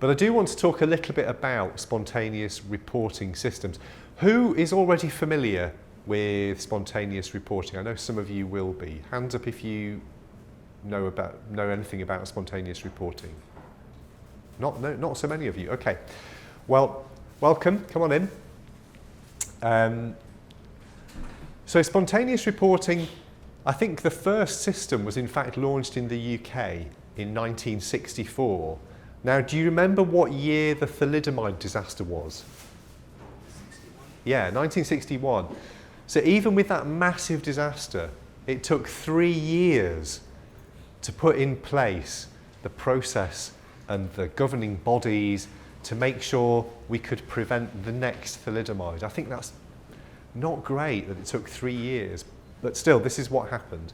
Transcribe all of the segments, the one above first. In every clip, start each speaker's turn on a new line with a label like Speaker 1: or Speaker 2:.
Speaker 1: But I do want to talk a little bit about spontaneous reporting systems. Who is already familiar with spontaneous reporting? I know some of you will be. Hands up if you know anything about spontaneous reporting. Not so many of you. Okay. Well, welcome. Come on in. So spontaneous reporting, I think the first system was in fact launched in the UK in 1964. Now, do you remember what year the thalidomide disaster was?
Speaker 2: 61.
Speaker 1: Yeah, 1961. So even with that massive disaster, it took 3 years to put in place the process and the governing bodies to make sure we could prevent the next thalidomide. I think that's not great that it took 3 years, but still, this is what happened.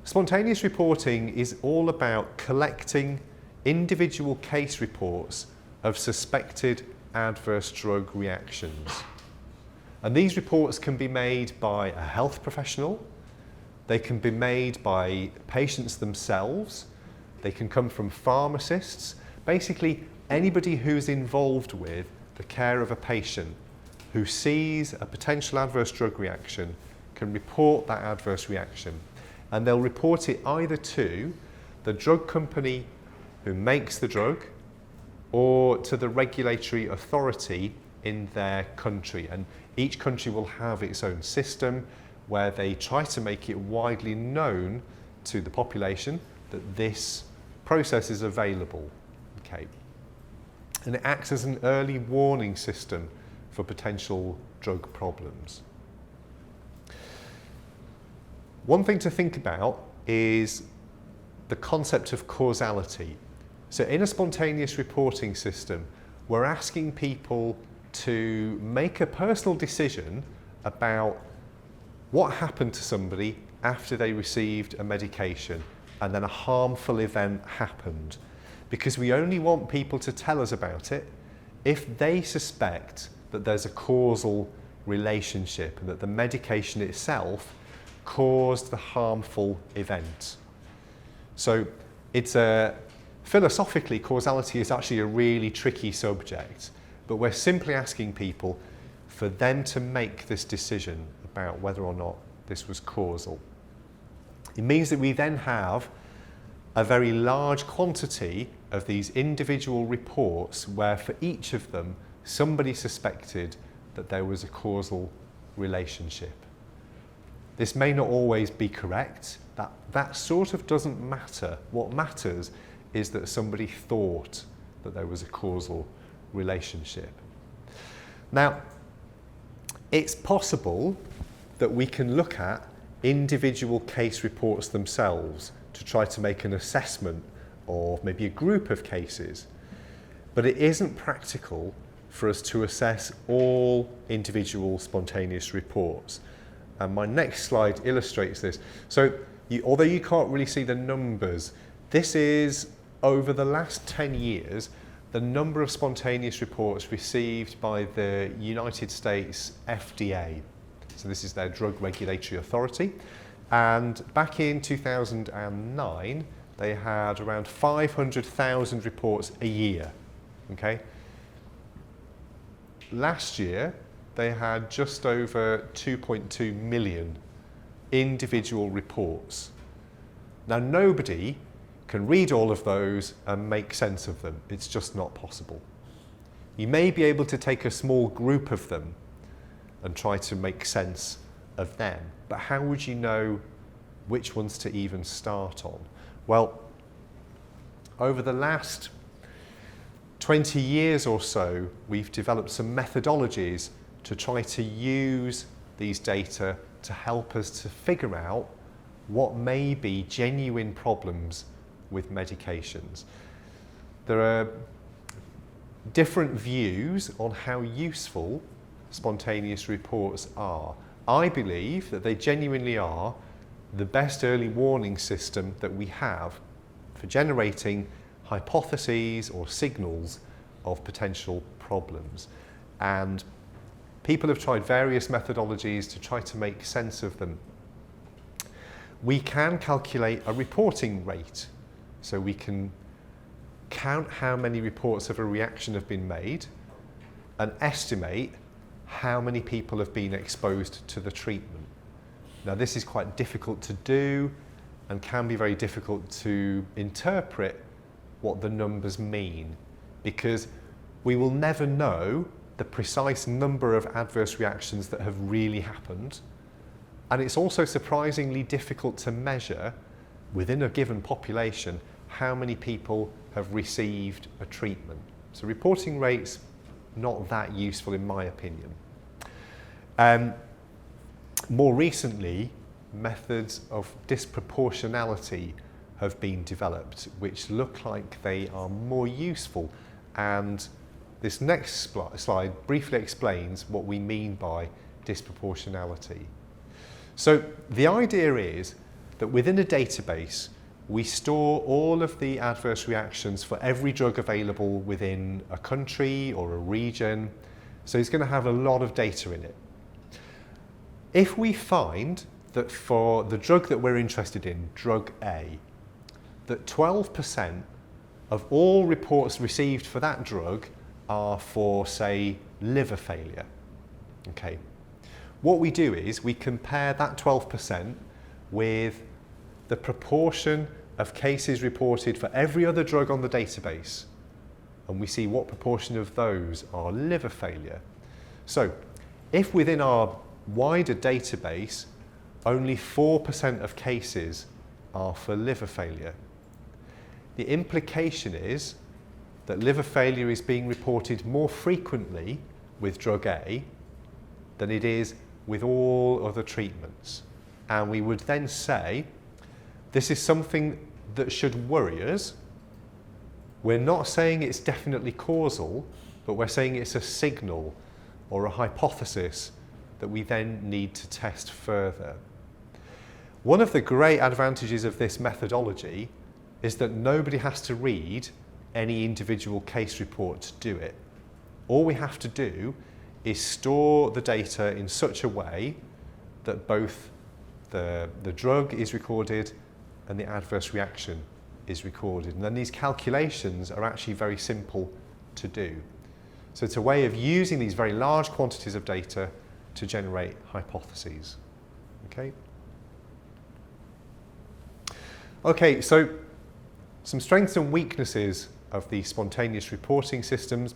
Speaker 1: Spontaneous reporting is all about collecting individual case reports of suspected adverse drug reactions. And these reports can be made by a health professional, they can be made by patients themselves, they can come from pharmacists, basically anybody who's involved with the care of a patient who sees a potential adverse drug reaction can report that adverse reaction. And they'll report it either to the drug company who makes the drug or to the regulatory authority in their country. And each country will have its own system where they try to make it widely known to the population that this process is available. Okay. And it acts as an early warning system for potential drug problems. One thing to think about is the concept of causality. So in a spontaneous reporting system, we're asking people to make a personal decision about what happened to somebody after they received a medication and then a harmful event happened. Because we only want people to tell us about it if they suspect that there's a causal relationship and that the medication itself caused the harmful event. So philosophically, causality is actually a really tricky subject, but we're simply asking people for them to make this decision about whether or not this was causal. It means that we then have a very large quantity of these individual reports where for each of them somebody suspected that there was a causal relationship. This may not always be correct. That sort of doesn't matter. What matters is that somebody thought that there was a causal relationship. Now, it's possible that we can look at individual case reports themselves to try to make an assessment of maybe a group of cases, but it isn't practical for us to assess all individual spontaneous reports. And my next slide illustrates this. So although you can't really see the numbers, this is over the last 10 years, the number of spontaneous reports received by the United States FDA. So this is their drug regulatory authority. And back in 2009, they had around 500,000 reports a year. Okay? Last year, they had just over 2.2 million individual reports. Now, nobody can read all of those and make sense of them. It's just not possible. You may be able to take a small group of them and try to make sense of them, but how would you know which ones to even start on? Well, over the last 20 years or so, we've developed some methodologies to try to use these data to help us to figure out what may be genuine problems with medications. There are different views on how useful spontaneous reports are. I believe that they genuinely are the best early warning system that we have for generating hypotheses or signals of potential problems. And people have tried various methodologies to try to make sense of them. We can calculate a reporting rate, so we can count how many reports of a reaction have been made, and estimate how many people have been exposed to the treatment. Now, this is quite difficult to do and can be very difficult to interpret what the numbers mean, because we will never know the precise number of adverse reactions that have really happened. And it's also surprisingly difficult to measure within a given population how many people have received a treatment. So reporting rates, not that useful in my opinion. More recently, methods of disproportionality have been developed, which look like they are more useful. And this next slide briefly explains what we mean by disproportionality. So the idea is that within a database, we store all of the adverse reactions for every drug available within a country or a region. So it's going to have a lot of data in it. If we find that for the drug that we're interested in, drug A, that 12% of all reports received for that drug are for, say, liver failure. Okay. What we do is we compare that 12% with the proportion of cases reported for every other drug on the database, and we see what proportion of those are liver failure. So if within our wider database only 4% of cases are for liver failure, the implication is that liver failure is being reported more frequently with drug A than it is with all other treatments. And we would then say, this is something that should worry us. We're not saying it's definitely causal, but we're saying it's a signal or a hypothesis that we then need to test further. One of the great advantages of this methodology is that nobody has to read any individual case report to do it. All we have to do is store the data in such a way that both the drug is recorded and the adverse reaction is recorded. And then these calculations are actually very simple to do. So it's a way of using these very large quantities of data to generate hypotheses. Okay? Okay, so some strengths and weaknesses of the spontaneous reporting systems.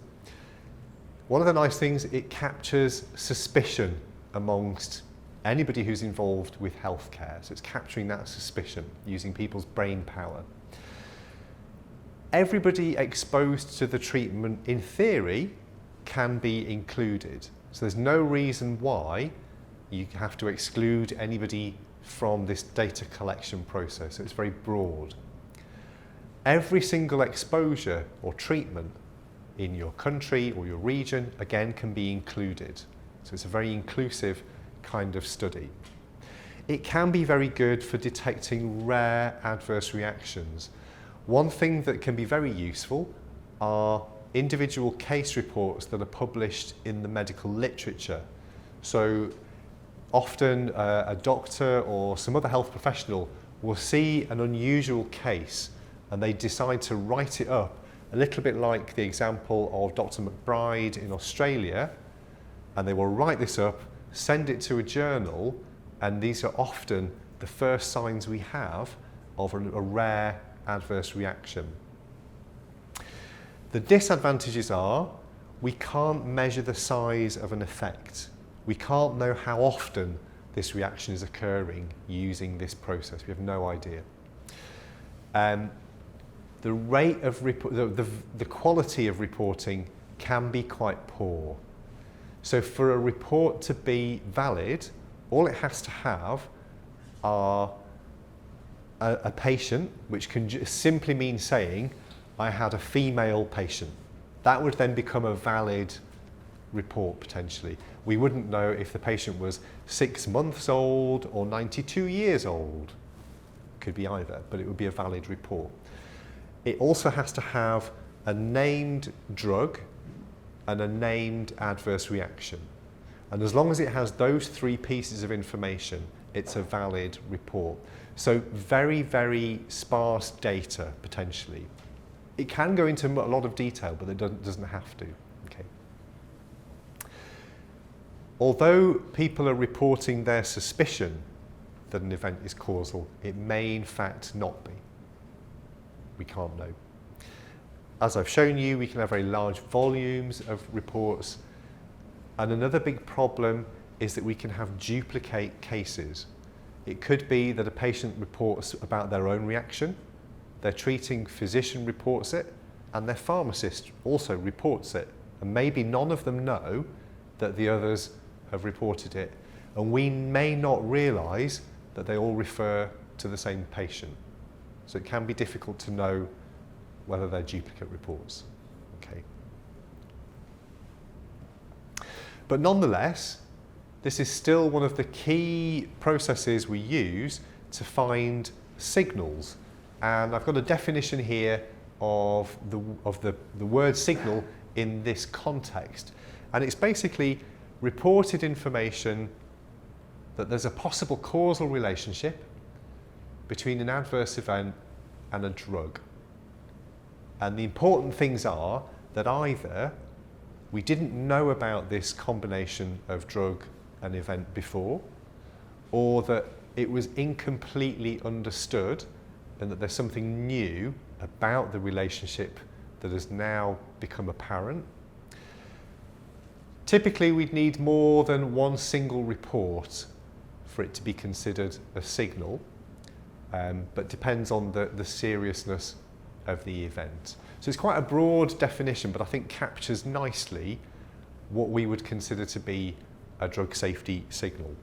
Speaker 1: One of the nice things, it captures suspicion amongst anybody who's involved with healthcare. So it's capturing that suspicion using people's brain power. Everybody exposed to the treatment, in theory, can be included. So there's no reason why you have to exclude anybody from this data collection process. So it's very broad. Every single exposure or treatment in your country or your region, again, can be included. So it's a very inclusive kind of study. It can be very good for detecting rare adverse reactions. One thing that can be very useful are individual case reports that are published in the medical literature. So often a doctor or some other health professional will see an unusual case and they decide to write it up, a little bit like the example of Dr. McBride in Australia, and they will write this up, send it to a journal, and these are often the first signs we have of a rare adverse reaction. The disadvantages are we can't measure the size of an effect. We can't know how often this reaction is occurring using this process. We have no idea. The rate of the quality of reporting can be quite poor. So for a report to be valid, all it has to have are a patient, which can simply mean saying, I had a female patient. That would then become a valid report potentially. We wouldn't know if the patient was 6 months old or 92 years old. Could be either, but it would be a valid report. It also has to have a named drug and a named adverse reaction. And as long as it has those 3 pieces of information, it's a valid report. So very, very sparse data, potentially. It can go into a lot of detail, but it doesn't have to. Okay. Although people are reporting their suspicion that an event is causal, it may in fact not be. We can't know. As I've shown you, we can have very large volumes of reports, and another big problem is that we can have duplicate cases. It could be that a patient reports about their own reaction, their treating physician reports it, and their pharmacist also reports it. And maybe none of them know that the others have reported it. And we may not realise that they all refer to the same patient. So it can be difficult to know whether they're duplicate reports. Okay. But nonetheless, this is still one of the key processes we use to find signals. And I've got a definition here of the word signal in this context. And it's basically reported information that there's a possible causal relationship between an adverse event and a drug. And the important things are that either we didn't know about this combination of drug and event before, or that it was incompletely understood and that there's something new about the relationship that has now become apparent. Typically, we'd need more than one single report for it to be considered a signal, but depends on the seriousness of the event. So it's quite a broad definition, but I think captures nicely what we would consider to be a drug safety signal.